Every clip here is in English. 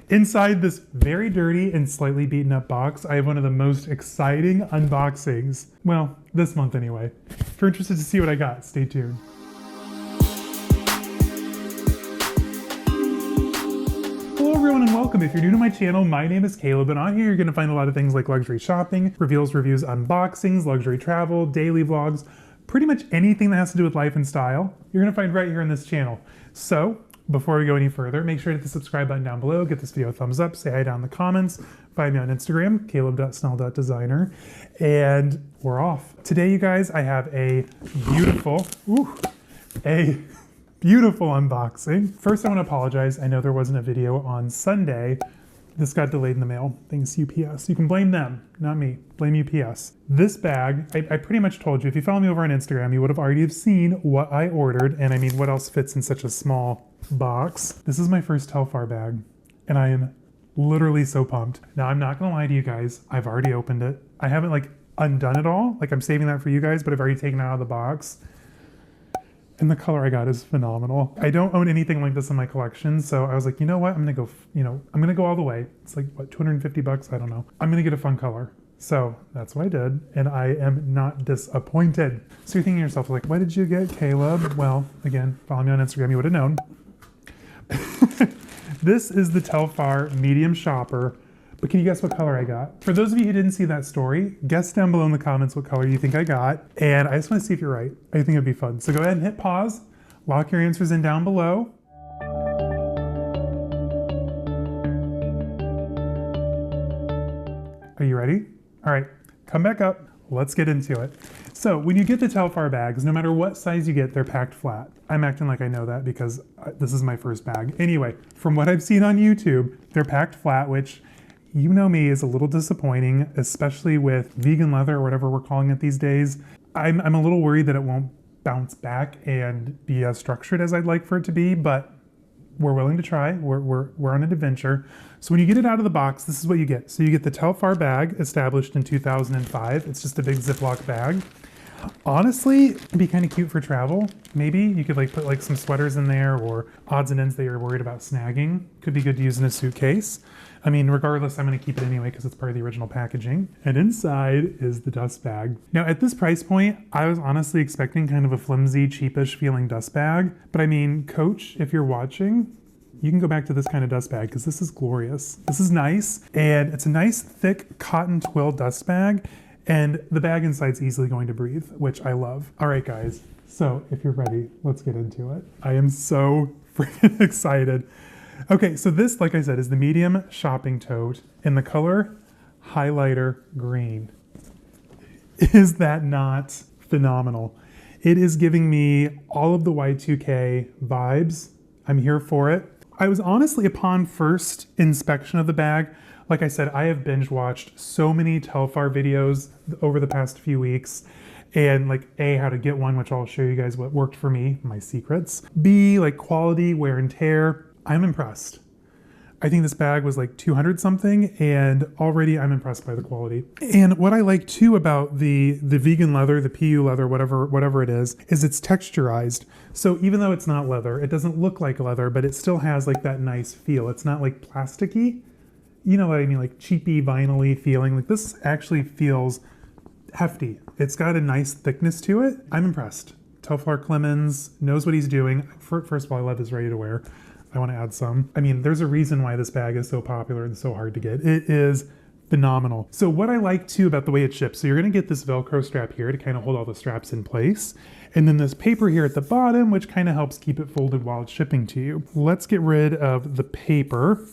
Inside this very dirty and slightly beaten up box, I have one of the most exciting unboxings. Well, this month anyway. If you're interested to see what I got, stay tuned. Hello everyone and welcome. If you're new to my channel, my name is Caleb, and on here you're going to find a lot of things like luxury shopping, reveals, reviews, unboxings, luxury travel, daily vlogs, pretty much anything that has to do with life and style, you're going to find right here on this channel. So, before we go any further, make sure to hit the subscribe button down below, get this video a thumbs up, say hi down in the comments, find me on Instagram, caleb.snell.designer, and we're off. Today, you guys, I have a beautiful unboxing. First, I want to apologize. I know there wasn't a video on Sunday. This got delayed in the mail. Thanks UPS. You can blame them, not me. Blame UPS. This bag, I pretty much told you, if you follow me over on Instagram, you would have already seen what I ordered. And I mean, what else fits in such a small box? This is my first Telfar bag, and I am literally so pumped. Now, I'm not gonna lie to you guys. I've already opened it. I haven't like undone it all. Like I'm saving that for you guys, but I've already taken it out of the box. And the color I got is phenomenal. I don't own anything like this in my collection, so I was like, you know what? I'm gonna go all the way. It's like, what, 250 bucks? I don't know. I'm gonna get a fun color. So that's what I did, and I am not disappointed. So you're thinking to yourself, like, what did you get, Caleb? Well, again, follow me on Instagram, you would have known. This is the Telfar Medium Shopper, but can you guess what color I got? For those of you who didn't see that story, guess down below in the comments what color you think I got. And I just want to see if you're right. I think it'd be fun. So go ahead and hit pause, lock your answers in down below. Are you ready? All right, come back up. Let's get into it. So when you get the Telfar bags, no matter what size you get, they're packed flat. I'm acting like I know that because this is my first bag. Anyway, from what I've seen on YouTube, they're packed flat, which you know me is a little disappointing, especially with vegan leather or whatever we're calling it these days. I'm a little worried that it won't bounce back and be as structured as I'd like for it to be, but we're willing to try. We're on an adventure. So when you get it out of the box, this is what you get. So you get the Telfar bag, established in 2005. It's just a big Ziploc bag. Honestly, it'd be kind of cute for travel. Maybe you could like put like some sweaters in there or odds and ends that you're worried about snagging. Could be good to use in a suitcase. I mean, regardless, I'm going to keep it anyway because it's part of the original packaging. And inside is the dust bag. Now, at this price point, I was honestly expecting kind of a flimsy, cheapish feeling dust bag. But I mean, Coach, if you're watching, you can go back to this kind of dust bag because this is glorious. This is nice. And it's a nice, thick cotton twill dust bag. And the bag inside's easily going to breathe, which I love. All right, guys. So if you're ready, let's get into it. I am so freaking excited. Okay, so this, like I said, is the medium shopping tote in the color highlighter green. Is that not phenomenal? It is giving me all of the Y2K vibes. I'm here for it. I was honestly, upon first inspection of the bag, like I said, I have binge watched so many Telfar videos over the past few weeks. And like A, how to get one, which I'll show you guys what worked for me, my secrets. B, like quality, wear and tear. I'm impressed. I think this bag was like 200 something, and already I'm impressed by the quality. And what I like too about the vegan leather, the PU leather, whatever it is it's texturized. So even though it's not leather, it doesn't look like leather, but it still has like that nice feel. It's not like plasticky. You know what I mean? Like cheapy, vinyl-y feeling. Like this actually feels hefty. It's got a nice thickness to it. I'm impressed. Telfar Clemens knows what he's doing. First of all, I love his ready-to-wear. I want to add some. I mean, there's a reason why this bag is so popular and so hard to get. It is phenomenal. So what I like too about the way it ships, so you're going to get this Velcro strap here to kind of hold all the straps in place. And then this paper here at the bottom, which kind of helps keep it folded while it's shipping to you. Let's get rid of the paper.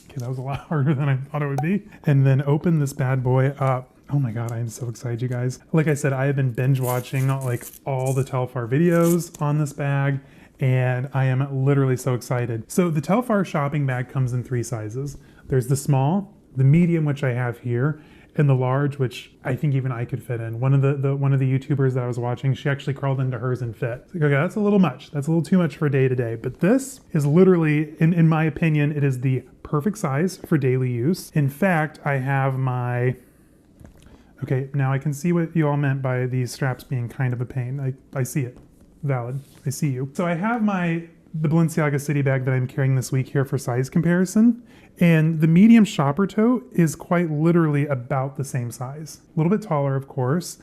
Okay, that was a lot harder than I thought it would be. And then open this bad boy up. Oh my God, I am so excited, you guys. Like I said, I have been binge watching like all the Telfar videos on this bag, and I am literally so excited. So the Telfar shopping bag comes in 3 sizes. There's the small, the medium, which I have here, and the large, which I think even I could fit in. One of the YouTubers that I was watching, she actually crawled into hers and fit. Like, okay, that's a little much. That's a little too much for day to day. But this is literally, in my opinion, it is the perfect size for daily use. In fact, I have my Okay, now I can see what you all meant by these straps being kind of a pain. I see it. Valid. I see you. So I have my the Balenciaga City bag that I'm carrying this week here for size comparison. And the medium shopper tote is quite literally about the same size. A little bit taller, of course,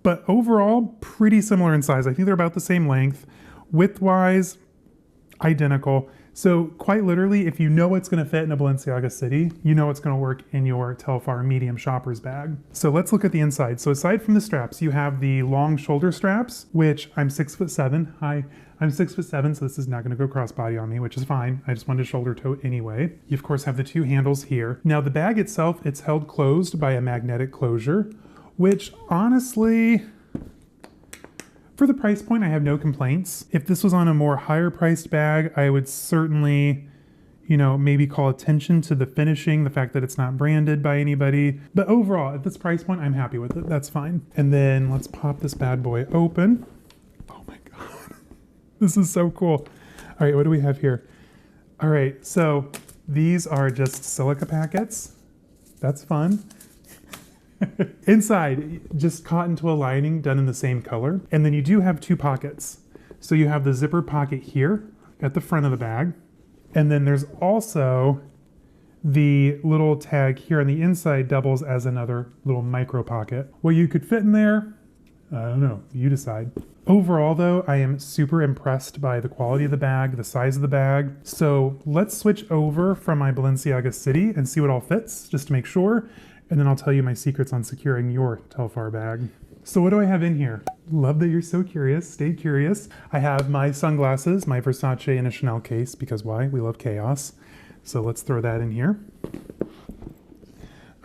but overall pretty similar in size. I think they're about the same length. Width-wise, identical. So quite literally, if you know it's going to fit in a Balenciaga City, you know it's going to work in your Telfar medium shopper's bag. So let's look at the inside. So aside from the straps, you have the long shoulder straps, which I'm 6'7". Hi, I'm 6'7", so this is not going to go crossbody on me, which is fine. I just wanted a shoulder tote anyway. You of course have the two handles here. Now the bag itself, it's held closed by a magnetic closure, which honestly, for the price point, I have no complaints. If this was on a more higher priced bag, I would certainly, you know, maybe call attention to the finishing, the fact that it's not branded by anybody. But overall, at this price point, I'm happy with it. That's fine. And then let's pop this bad boy open. Oh my God, this is so cool. All right, what do we have here? All right, so these are just silica packets. That's fun. Inside, just cotton to a lining done in the same color. And then you do have two pockets. So you have the zipper pocket here at the front of the bag. And then there's also the little tag here on the inside doubles as another little micro pocket. What you could fit in there, I don't know, you decide. Overall though, I am super impressed by the quality of the bag, the size of the bag. So let's switch over from my Balenciaga City and see what all fits, just to make sure. And then I'll tell you my secrets on securing your Telfar bag. So what do I have in here? Love that you're so curious. Stay curious. I have my sunglasses, my Versace and a Snell case, because why? We love chaos. So let's throw that in here.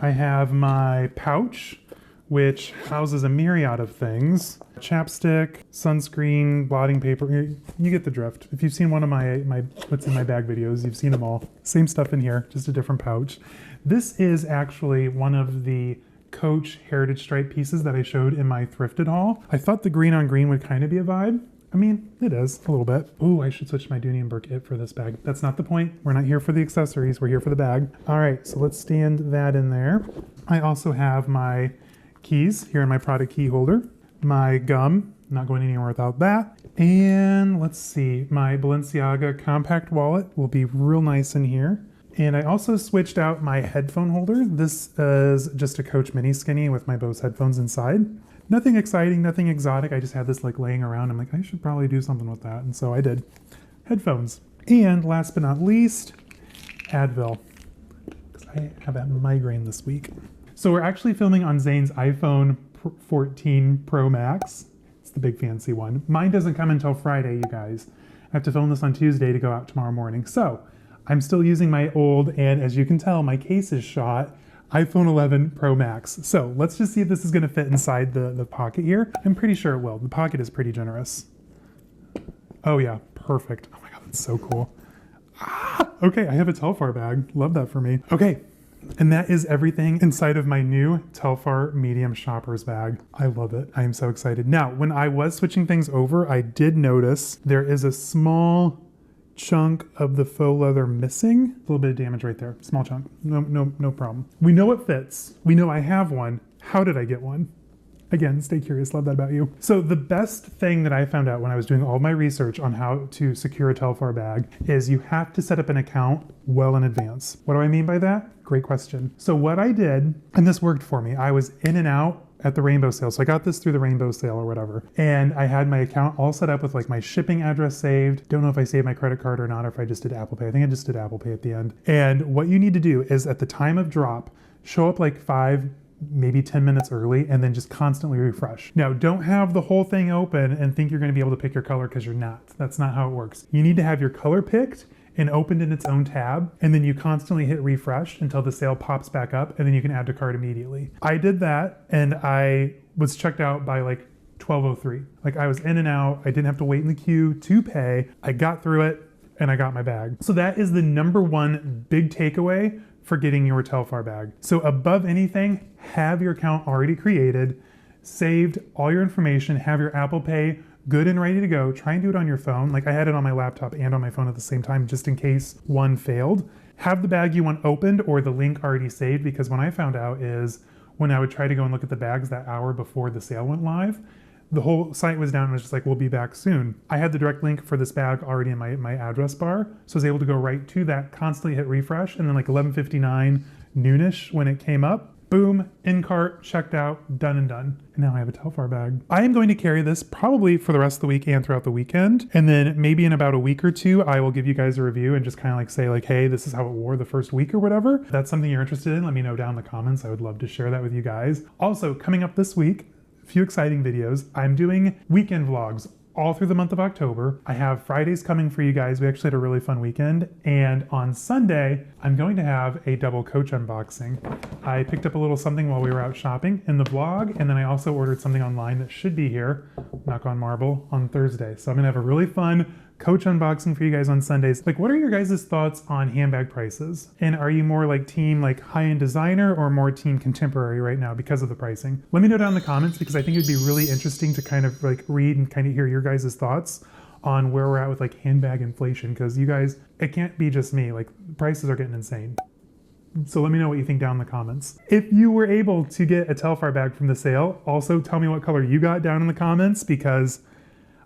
I have my pouch, which houses a myriad of things. Chapstick, sunscreen, blotting paper. You get the drift. If you've seen one of my what's in my bag videos, you've seen them all. Same stuff in here, just a different pouch. This is actually one of the Coach Heritage Stripe pieces that I showed in my thrifted haul. I thought the green on green would kind of be a vibe. I mean, it is a little bit. Ooh, I should switch my Dooney & Bourke It for this bag. That's not the point. We're not here for the accessories. We're here for the bag. All right, so let's stand that in there. I also have my keys here in my product key holder. My gum, not going anywhere without that. And let's see, my Balenciaga compact wallet will be real nice in here. And I also switched out my headphone holder. This is just a Coach Mini Skinny with my Bose headphones inside. Nothing exciting, nothing exotic. I just had this like laying around. I'm like, I should probably do something with that. And so I did. Headphones. And last but not least, Advil. Because I have that migraine this week. So we're actually filming on Zane's iPhone 14 Pro Max. It's the big fancy one. Mine doesn't come until Friday, you guys. I have to film this on Tuesday to go out tomorrow morning. So I'm still using my old, and as you can tell, my case is shot, iPhone 11 Pro Max. So let's just see if this is gonna fit inside the pocket here. I'm pretty sure it will. The pocket is pretty generous. Oh yeah, perfect. Oh my God, that's so cool. Ah, okay, I have a Telfar bag. Love that for me. Okay, and that is everything inside of my new Telfar Medium Shopper's bag. I love it. I am so excited. Now, when I was switching things over, I did notice there is a small chunk of the faux leather missing. A little bit of damage right there. Small chunk. No problem. We know it fits. We know I have one. How did I get one? Again, stay curious. Love that about you. So the best thing that I found out when I was doing all my research on how to secure a Telfar bag is you have to set up an account well in advance. What do I mean by that? Great question. So what I did, and this worked for me, I was in and out at the rainbow sale. So I got this through the rainbow sale or whatever. And I had my account all set up with like my shipping address saved. Don't know if I saved my credit card or not, or if I just did Apple Pay. I think I just did Apple Pay at the end. And what you need to do is at the time of drop, show up like 5, maybe 10 minutes early, and then just constantly refresh. Now, don't have the whole thing open and think you're going to be able to pick your color, because you're not. That's not how it works. You need to have your color picked and opened in its own tab, and then you constantly hit refresh until the sale pops back up, and then you can add to cart immediately. I did that, and I was checked out by like 12:03. Like I was in and out. I didn't have to wait in the queue to pay. I got through it, and I got my bag. So that is the #1 big takeaway for getting your Telfar bag. So above anything, have your account already created, saved all your information, have your Apple Pay good and ready to go. Try and do it on your phone. Like I had it on my laptop and on my phone at the same time, just in case one failed. Have the bag you want opened or the link already saved, because when I found out is when I would try to go and look at the bags that hour before the sale went live, the whole site was down and was just like, we'll be back soon. I had the direct link for this bag already in my address bar, so I was able to go right to that, constantly hit refresh, and then like 11:59 noonish when it came up, boom, in cart, checked out, done and done. And now I have a Telfar bag. I am going to carry this probably for the rest of the week and throughout the weekend. And then maybe in about a week or two, I will give you guys a review and just kind of like say like, hey, this is how it wore the first week or whatever. If that's something you're interested in, let me know down in the comments. I would love to share that with you guys. Also, coming up this week, a few exciting videos. I'm doing weekend vlogs all through the month of October. I have Fridays coming for you guys. We actually had a really fun weekend. And on Sunday, I'm going to have a double Coach unboxing. I picked up a little something while we were out shopping in the vlog, and then I also ordered something online that should be here, knock on marble, on Thursday. So I'm gonna have a really fun Coach unboxing for you guys on Sundays. Like, what are your guys' thoughts on handbag prices? And are you more like team like high-end designer or more team contemporary right now because of the pricing? Let me know down in the comments, because I think it'd be really interesting to kind of like read and kind of hear your guys' thoughts on where we're at with like handbag inflation, because you guys, it can't be just me, like prices are getting insane. So let me know what you think down in the comments. If you were able to get a Telfar bag from the sale, also tell me what color you got down in the comments, because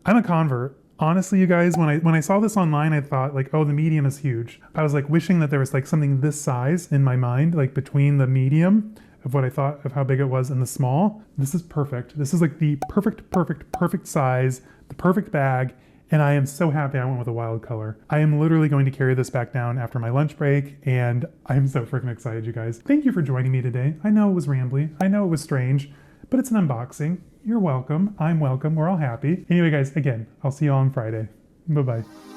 I'm a convert. Honestly, you guys, when I saw this online, I thought like, oh, the medium is huge. I was like wishing that there was like something this size in my mind, like between the medium of what I thought of how big it was and the small. This is perfect. This is like the perfect size, the perfect bag. And I am so happy I went with a wild color. I am literally going to carry this back down after my lunch break, and I'm so freaking excited, you guys. Thank you for joining me today. I know it was rambly. I know it was strange, but it's an unboxing. You're welcome. I'm welcome. We're all happy. Anyway, guys, again, I'll see you all on Friday. Bye-bye.